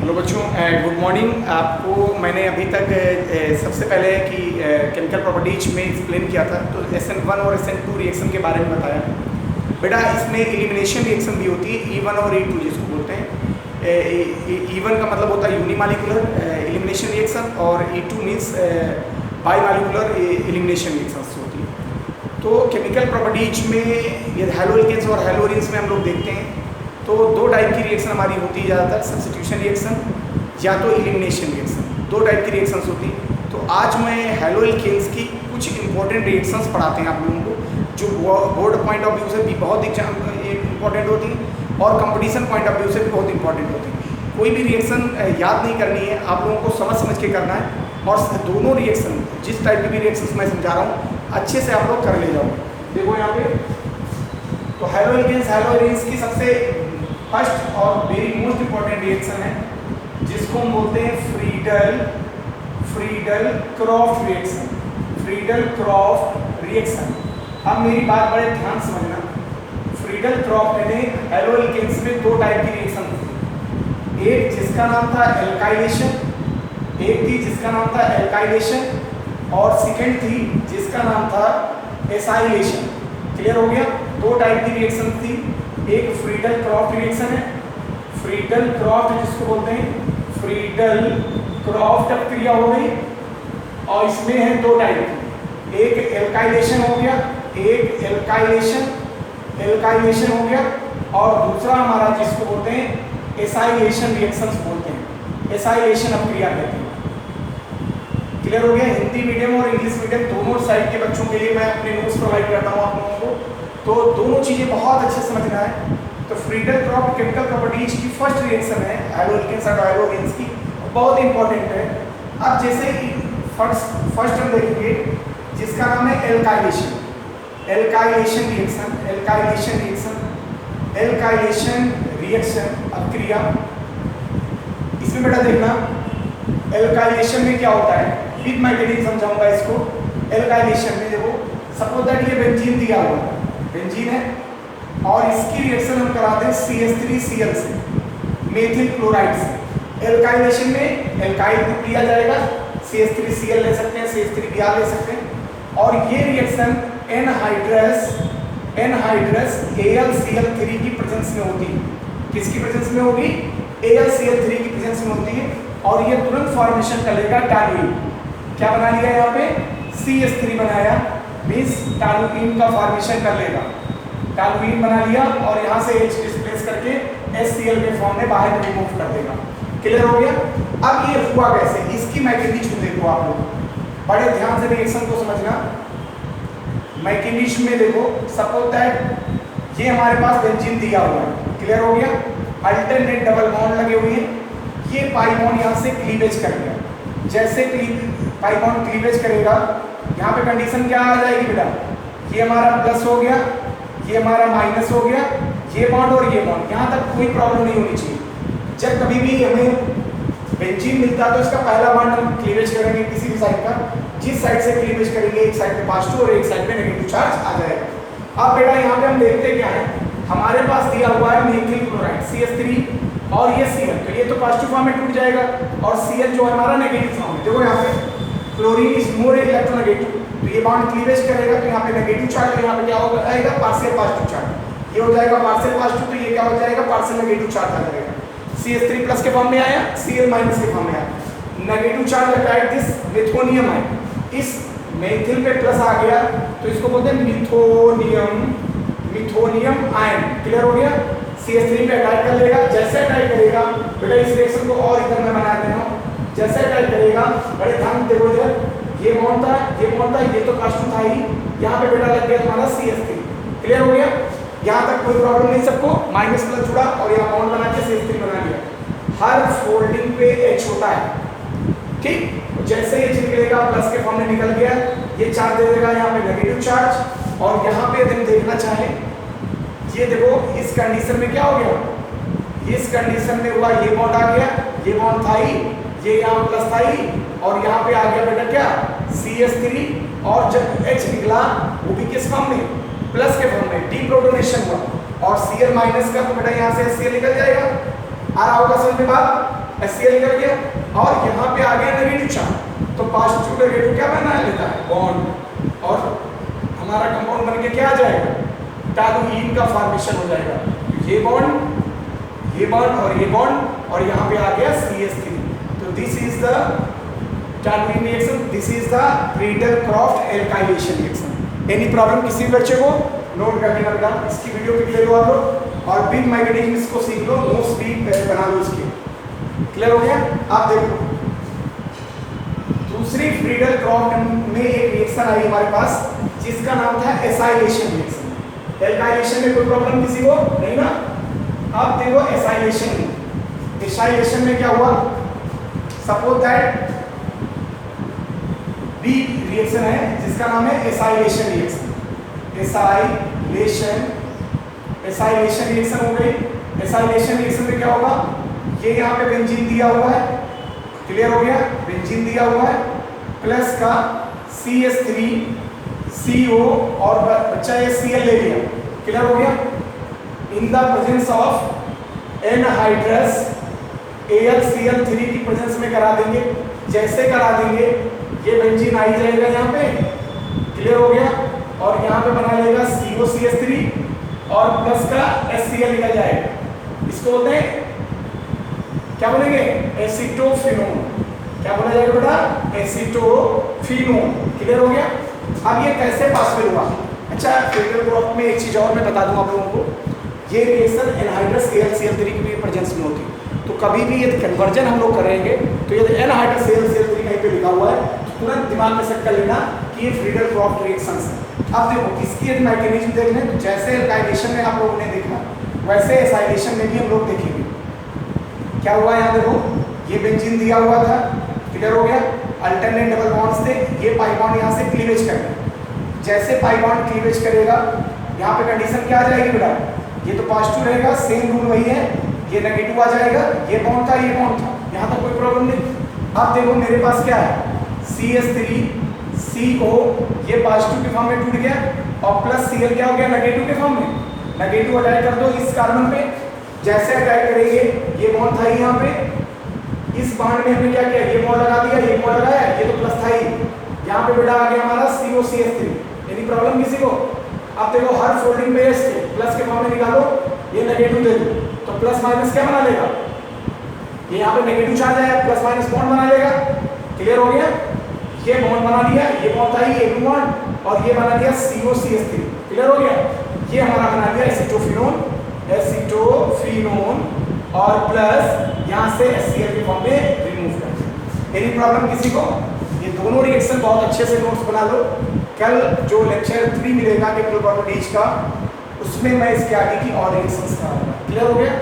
Hello बच्चों, good morning. आपको मैंने अभी तक सबसे पहले कि केमिकल प्रॉपर्टीज में एक्सप्लेन किया था, तो SN1 और SN2 रिएक्शन के बारे में बताया। बेटा इसमें एलिमिनेशन रिएक्शन भी होती है, E1 और E2 जिसको बोलते हैं। E1 का मतलब होता है यूनिमालिकुलर एलिमिनेशन रिएक्शन और E2 मीन्स बाईमालिकुलर एलिमिनेशन रिएक्शंस होती है। तो केमिकल प्रॉपर्टीज में ये हैलोएल्केन्स और हैलोअरीन्स में हम लोग देखते हैं तो दो टाइप की रिएक्शन हमारी होती है ज़्यादातर, सब्स्टिट्यूशन रिएक्शन या तो एलिमिनेशन रिएक्शन। दो टाइप की रिएक्शंस होती हैं। तो आज मैं हैलोएल्केन्स की कुछ इंपॉर्टेंट रिएक्शंस पढ़ाते हैं आप लोगों को, जो बोर्ड पॉइंट ऑफ व्यू से भी बहुत इंपॉर्टेंट होती हैं और कंपटीशन पॉइंट ऑफ व्यू से भी बहुत इंपॉर्टेंट होती हैं। कोई भी रिएक्शन याद नहीं करनी है, आप लोगों को समझ समझ के करना है और दोनों रिएक्शन, जिस टाइप की भी रिएक्शन मैं समझा रहा हूँ, अच्छे से आप लोग कर ले जाओ। देखो यहाँ पे तो हैलोएल्केन्स हैलोअरीन्स की सबसे फर्स्ट और वेरी मोस्ट इंपॉर्टेंट रिएक्शन है जिसको हम बोलते हैं फ्रीडल-क्रॉफ्ट रिएक्शन। Friedel-craft reaction. अब मेरी बात बड़े ध्यान समझना, फ्रीडल-क्रॉफ्ट यानी हैलोएल्केन्स में दो टाइप की रिएक्शन थी। एक जिसका नाम था एल्काइलेशन, एक थी जिसका नाम था एल्काइलेशन और सेकेंड थी जिसका नाम था एसाइलेशन। क्लियर हो गया? दो टाइप की रिएक्शन थी, एक फ्रीडल-क्रॉफ्ट रिएक्शन है, फ्रीडल-क्रॉफ्ट जिसको बोलते हैं फ्रीडल-क्रॉफ्ट क्रिया हो गई, और इसमें है दो टाइप, एक एल्काइलेशन हो गया, एक एल्काइलेशन हो गया, और दूसरा हमारा जिसको बोलते हैं एसाइलेशन रिएक्शंस बोलते हैं, एसाइलेशन अपक्रिया कहते हैं। क्लियर हो गया? हिंदी मीडियम और इंग्लिश मीडियम दोनों साइड के बच्चों के लिए मैं अपने नोट्स प्रोवाइड करता हूँ आप लोगों को, तो दोनों चीज़ें बहुत अच्छे समझना है। तो फ्रीडल-क्रॉफ्ट केमिकल प्रॉपर्टीज की फर्स्ट रिएक्शन है हैलोएल्केन्स और हैलोअरीन्स की, बहुत इंपॉर्टेंट है। अब जैसे फर्स्ट हम देखेंगे जिसका नाम है एल्काइलेशन रिएक्शन अपक्रिया। इसमें बेटा देखना, एल्काइलेशन में क्या होता है, विद मैकेनिज्म समझाऊंगा इसको। एल्काइलेशन में देखो, सपोज दैट ये बेंजीन दिया हुआ है, बेंजीन है और इसकी रिएक्शन हम कराते हैं CH3Cl से, मेथिल क्लोराइड से। एल्काइलेशन में एल्काइल ग्रुप लिया जाएगा, CH3Cl ले सकते हैं, CH3Br ले सकते हैं, और ये रिएक्शन एनहाइड्रस AlCl3 की प्रेजेंस में होती है। किसकी प्रेजेंस में होगी? AlCl3 की प्रेजेंस में होती है, और ये तुरंत फॉर्मेशन करेगा टॉलुइन। क्या बना लिया यहाँ पे? CH3 बनाया, मीन्स टॉलुइन का फॉर्मेशन कर लेगा, टॉलुइन बना लिया और यहाँ से H डिस्प्लेस करके HCl के फॉर्म में बाहर रिमूव कर देगा। क्लियर हो गया? अब ये हुआ कैसे, इसकी मैकेनिज्म देखो आप लोग, बड़े ध्यान से रिएक्शन को समझना। मैकेनिज्म में देखो, सपोज दैट ये हमारे पास बेंजीन दिया हुआ है, क्लियर हो गया? अल्टरनेट डबल बॉन्ड लगे हुए हैं, ये पाई बॉन्ड यहाँ से क्लीवेज करेगा। जैसे पाई बॉन्ड क्लीवेज करेगा, यहाँ पे कंडीशन क्या आ जाएगी बेटा, ये हमारा प्लस हो गया, ये हमारा माइनस हो गया, ये बॉन्ड और ये बॉन्ड, यहाँ तक कोई प्रॉब्लम नहीं होनी चाहिए। जब कभी भी हमें बेंजीन मिलता है तो इसका पहला बॉन्ड हम क्लीवेज करेंगे किसी भी साइड का, जिस साइड से क्लीवेज करेंगे एक साइड पे पॉजिटिव और एक साइड पे नेगेटिव चार्ज आ जाएगा। अब बेटा यहाँ पे हम देखते क्या है, हमारे पास दिया हुआ है मेथिल क्लोराइड CH3 और ये Cl, तो ये तो पॉजिटिव फॉर्म में टूट जाएगा और Cl जो है हमारा नेगेटिव फॉर्म में। देखो यहाँ पे क्लोरीन इज मोर इलेक्ट्रोनेगेटिव, तो ये बॉन्ड क्लीवेज करेगा तो यहाँ पे नेगेटिव चार्ज, तो यहाँ पे क्या होगा आएगा पार्शियल पॉजिटिव चार्ज, ये हो जाएगा पार्शियल पॉजिटिव, तो ये क्या हो जाएगा पार्शियल नेगेटिव चार्ज आ जाएगा। CH3 प्लस के फॉर्म में आया, Cl माइनस के फॉर्म में आया, negative charge attack this methanium ion, इस मेथिल पे प्लस आ गया तो इसको बोलते हैं मिथोनियम आयन। क्लियर हो गया? CH3 पे अटैक कर लेगा, जैसे अटैक करेगा बेटा इस रिएक्शन को और इधर मैं बना देता हूँ, जैसे अटैक करेगा बड़े ध्यान देखो इधर, ये बॉन्ड था, ये तो पॉजिटिव था ही, यहाँ पे बेटा लग गया तुम्हारा CH3। क्लियर हो गया? यहाँ तक कोई प्रॉब्लम नहीं, सबको माइनस प्लस जुड़ा और यहाँ बॉन्ड बना के CH3 बना लिया। हर फोल्डिंग पे H होता है, ठीक? जैसे H निकलेगा प्लस के फॉर्म में निकल गया, ये चार्ज दे देगा यहाँ पे नेगेटिव चार्ज, और यहाँ पे हम देखना चाहें, ये देखो इस कंडीशन में क्या हो गया, इस कंडीशन में हुआ ये बॉन्ड आ गया, ये बॉन्ड था ही, ये यहाँ प्लस था ही, और यहाँ पे आ गया बेटा क्या CH3, और जब H निकला वो भी किस फॉर्म में? प्लस के फॉर्म में, डीप्रोटोनेशन हुआ, और Cl माइनस का तो बेटा यहाँ से Cl निकल जाएगा। आ रहा होगा समझ में बात? HCl निकल गया और यहाँ पे आ गया नेगेटिव चार्ज, तो पॉजिटिव नेगेटिव क्या बना लेता है बॉन्ड, और हमारा कंपाउंड बन के क्या आ जाएगा, टॉलुइन का फॉर्मेशन हो जाएगा। ये बॉन्ड और ये बॉन्ड और यहाँ पे आ गया CH3। तो this is the toluene reaction, this is the Friedel-craft alkylation reaction. Any problem किसी भी बच्चे को नोट कर लेना बेटा, इसकी वीडियो क्लिक ले लो आप लोग और बिग मैकेनिज्म इसको सीख लो, नोट्स भी बना लो इसके। क्लियर हो गया? आप देखो दूसरी फ्रीडल-क्रॉफ्ट में एक रिएक्शन आई हमारे पास जिसका नाम था एसाइलेशन रिएक्शन। एल्काइलेशन में कोई प्रॉब्लम किसी को नहीं ना? अब देखो एसाइलेशन में क्या हुआ, सपोज दैट बी रिएक्शन है जिसका नाम है एसाइलेशन रिएक्शन। एसाइलेशन रिएक्शन हो गई। एसाइलेशन रिएक्शन में क्या होगा, ये यहाँ पे बेंजीन दिया हुआ है, क्लियर हो गया, बेंजीन दिया हुआ है प्लस का CH3 CO और बच्चा ये Cl ले लिया, क्लियर हो गया। In the presence of anhydrous AlCl3 की प्रेजेंस में करा देंगे, जैसे करा देंगे ये बेंजीन आ जाएगा यहाँ पे, क्लियर हो गया, और यहाँ पे बना लेगा COCH3 और प्लस का HCl निकल जाएगा। इसको बोलते हैं क्या बोलेंगे, एसीटोफिनोन। क्या बोला जाएगा बेटा, एसीटोफिनोन। क्लियर हो गया। अब ये कैसे पॉसिबल हुआ? अच्छा फ्रीडल-क्रॉफ्ट में एक चीज और मैं बता दूं आप लोगों को, ये रिएक्शन एनहाइड्रस AlCl3 की प्रेजेंस में होती है। तो कभी भी यदि कन्वर्जन हम लोग करेंगे तो यदि एनहाइड्रस AlCl3 कहीं पे लिखा हुआ है तो तुरंत दिमाग में सेट कर लेना कि ये फ्रीडल-क्रॉफ्ट रिएक्शंस है। अब देखो इसकी यदि मैकेनिज्म देख लें तो जैसे एल्काइलेशन में आप लोगों ने देखा वैसे एसाइलेशन में भी हम लोग देखेंगे। क्या हुआ यहाँ देखो, ये बेंजीन दिया हुआ था, क्लियर हो गया, अल्टरनेट डबल बॉन्ड्स थे, ये पाई बॉन्ड यहाँ से क्लीवेज करेगा। जैसे पाई बॉन्ड क्लीवेज करेगा यहाँ पे कंडीशन क्या आ जाएगी बेटा, ये तो पॉजिटिव रहेगा, सेम रूल वही है, ये नेगेटिव आ जाएगा, ये बॉन्ड था ये बॉन्ड था, यहाँ तक कोई प्रॉब्लम नहीं। अब देखो मेरे पास क्या है, CH3 CO ये पॉजिटिव के फॉर्म में टूट गया और प्लस Cl क्या हो गया, नेगेटिव के फॉर्म में। नेगेटिव अटैक कर दो इस कार्बन पे, जैसे अटैक करेंगे ये बॉन्ड था यहाँ पे, इस बॉन्ड में हमने क्या किया, ये बॉन्ड लगा दिया, ये बॉन्ड लगाया, ये तो प्लस था ही, यहाँ पे बेटा आ गया हमारा COCH3। एनी प्रॉब्लम किसी को? अब देखो हर फोल्डिंग पे इसके प्लस के फॉर्म में निकालो, ये नेगेटिव दे दो तो प्लस माइनस क्या बना लेगा, ये यहाँ पे नेगेटिव चार्ज आया, प्लस माइनस बॉन्ड बना लेगा। क्लियर हो गया, ये बॉन्ड बना लिया, ये बॉन्ड था ये बॉन्ड और ये बना लिया COCH3। क्लियर हो गया, ये हमारा बना लिया एसीटोफिनोन और प्लस यहाँ से HCl के फॉर्म में रिमूव कर। एनी प्रॉब्लम किसी को? ये दोनों रिएक्शन बहुत अच्छे से नोट्स बना लो, कल जो लेक्चर 3 मिलेगा केमिकल प्रॉपर्टीज का उसमें मैं इसके आगे की और रिएक्शंस कराऊंगा। क्लियर हो गया?